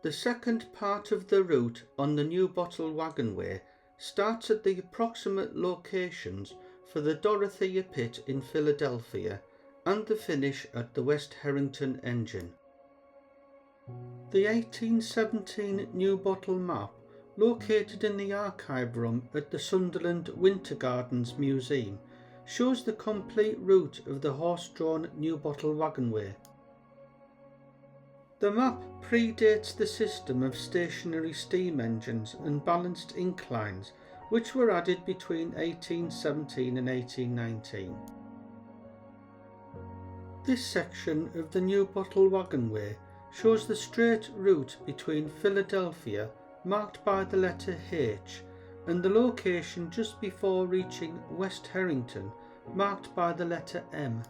The second part of the route on the Newbottle Waggonway starts at the approximate locations for the Dorothea Pit in Philadelphia and the finish at the West Herrington engine. The 1817 Newbottle map, located in the archive room at the Sunderland Winter Gardens Museum, shows the complete route of the horse-drawn Newbottle Waggonway. The map predates the system of stationary steam engines and balanced inclines, which were added between 1817 and 1819. This section of the Newbottle Waggonway shows the straight route between Philadelphia, marked by the letter H, and the location just before reaching West Herrington, marked by the letter M.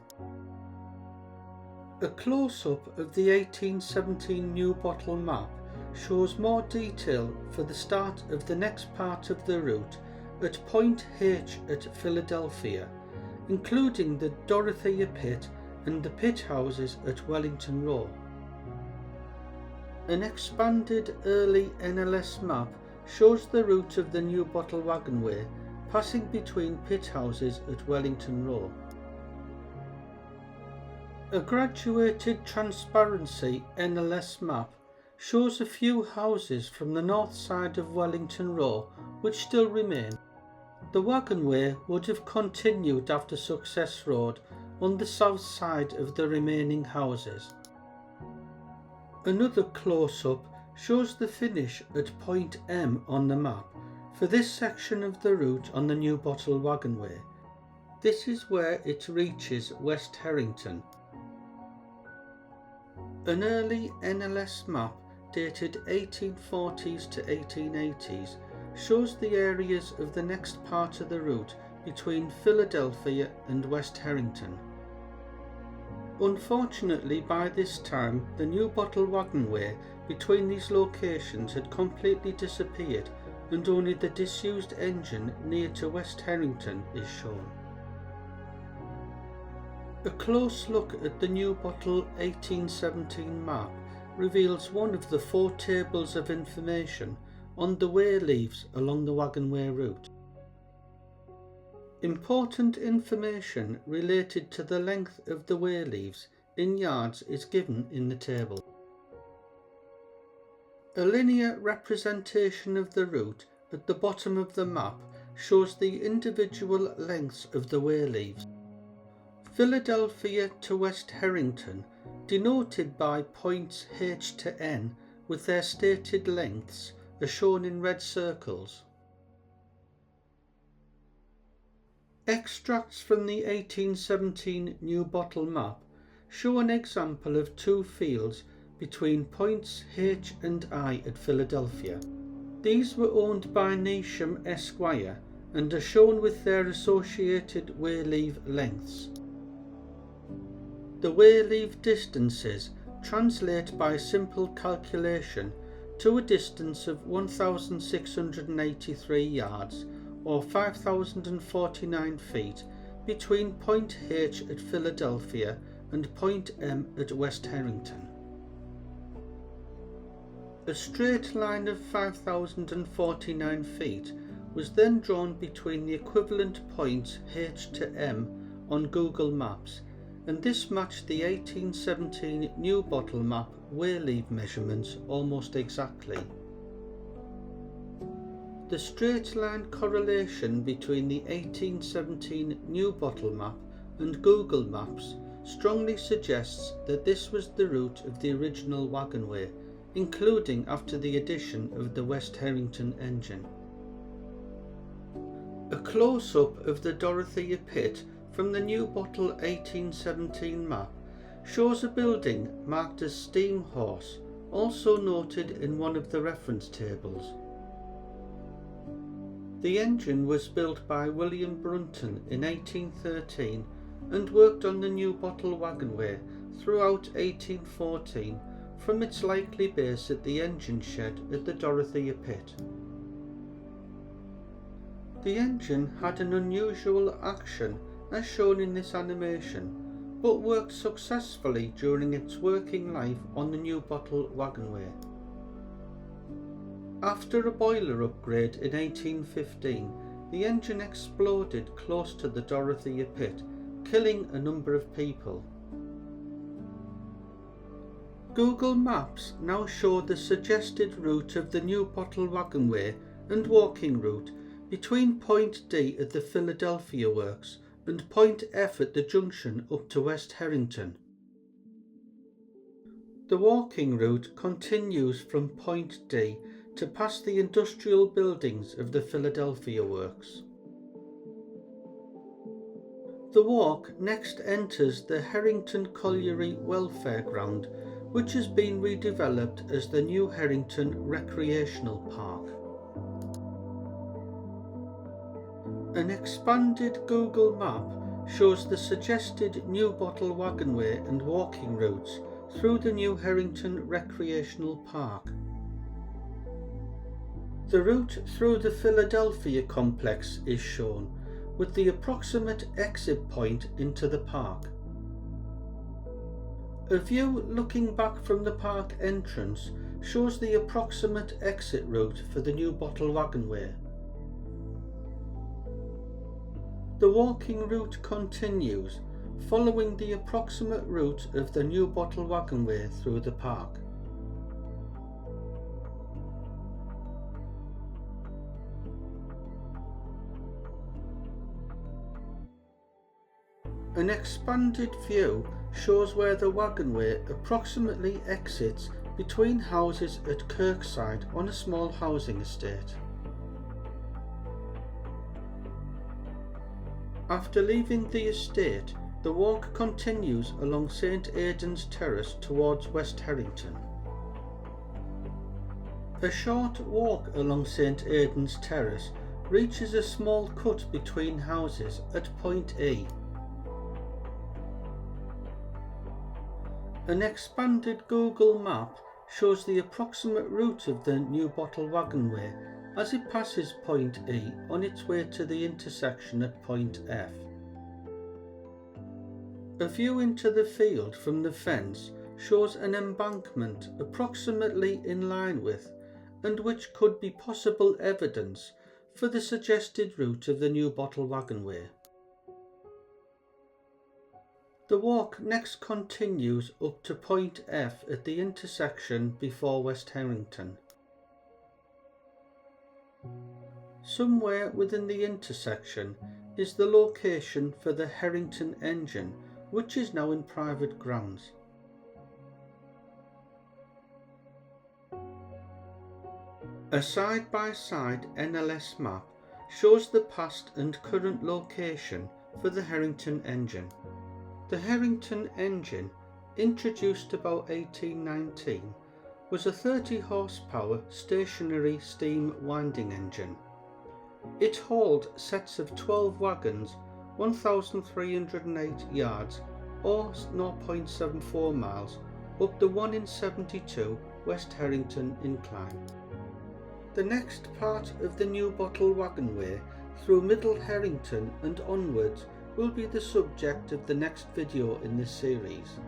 A close-up of the 1817 Newbottle map shows more detail for the start of the next part of the route at point H at Philadelphia, including the Dorothea Pit and the pit houses at Wellington Row. An expanded early NLS map shows the route of the Newbottle Waggonway, passing between pit houses at Wellington Row. A graduated transparency NLS map shows a few houses from the north side of Wellington Row which still remain. The Waggonway would have continued after Success Road on the south side of the remaining houses. Another close-up shows the finish at point M on the map for this section of the route on the Newbottle Waggonway. This is where it reaches West Herrington. An early NLS map dated 1840s to 1880s shows the areas of the next part of the route between Philadelphia and West Herrington. Unfortunately, by this time, the Newbottle Waggonway between these locations had completely disappeared and only the disused engine near to West Herrington is shown. A close look at the Newbottle 1817 map reveals one of the 4 tables of information on the way leaves along the Waggonway route. Important information related to the length of the way leaves in yards is given in the table. A linear representation of the route at the bottom of the map shows the individual lengths of the way leaves. Philadelphia to West Herrington, denoted by points H to N with their stated lengths, are shown in red circles. Extracts from the 1817 Newbottle map show an example of 2 fields between points H and I at Philadelphia. These were owned by Neesham Esquire and are shown with their associated way-leave lengths. The way-leave distances translate by simple calculation to a distance of 1,683 yards or 5,049 feet between point H at Philadelphia and point M at West Herrington. A straight line of 5,049 feet was then drawn between the equivalent points H to M on Google Maps, and this matched the 1817 Newbottle map way-leave measurements almost exactly. The straight line correlation between the 1817 Newbottle map and Google Maps strongly suggests that this was the route of the original Waggonway, including after the addition of the West Herrington engine. A close-up of the Dorothea Pit from the Newbottle 1817 map shows a building marked as Steam Horse, also noted in one of the reference tables. The engine was built by William Brunton in 1813 and worked on the Newbottle Waggonway throughout 1814 from its likely base at the engine shed at the Dorothea Pit. The engine had an unusual action as shown in this animation, but worked successfully during its working life on the Newbottle Waggonway. After a boiler upgrade in 1815, the engine exploded close to the Dorothea pit, killing a number of people. Google Maps now show the suggested route of the Newbottle Waggonway and walking route between point D at the Philadelphia Works and point F at the junction up to West Herrington. The walking route continues from point D to pass the industrial buildings of the Philadelphia Works. The walk next enters the Herrington Colliery Welfare Ground, which has been redeveloped as the New Herrington Recreational Park. An expanded Google map shows the suggested Newbottle Waggonway and walking routes through the New Herrington Recreational Park. The route through the Philadelphia complex is shown, with the approximate exit point into the park. A view looking back from the park entrance shows the approximate exit route for the Newbottle Waggonway. The walking route continues, following the approximate route of the Newbottle Waggonway through the park. An expanded view shows where the Waggonway approximately exits between houses at Kirkside on a small housing estate. After leaving the estate, the walk continues along St Aidan's Terrace towards West Herrington. A short walk along St Aidan's Terrace reaches a small cut between houses at point E. An expanded Google map shows the approximate route of the Newbottle Waggonway as it passes point E on its way to the intersection at point F. A view into the field from the fence shows an embankment approximately in line with, and which could be possible evidence for the suggested route of the Newbottle Waggonway. The walk next continues up to point F at the intersection before West Herrington. Somewhere within the intersection is the location for the Herrington engine, which is now in private grounds. A side-by-side NLS map shows the past and current location for the Herrington engine. The Herrington engine, introduced about 1819, was a 30 horsepower stationary steam winding engine. It hauled sets of 12 wagons 1,308 yards or 0.74 miles up the 1 in 72 West Herrington incline. The next part of the Newbottle Waggonway through Middle Herrington and onwards will be the subject of the next video in this series.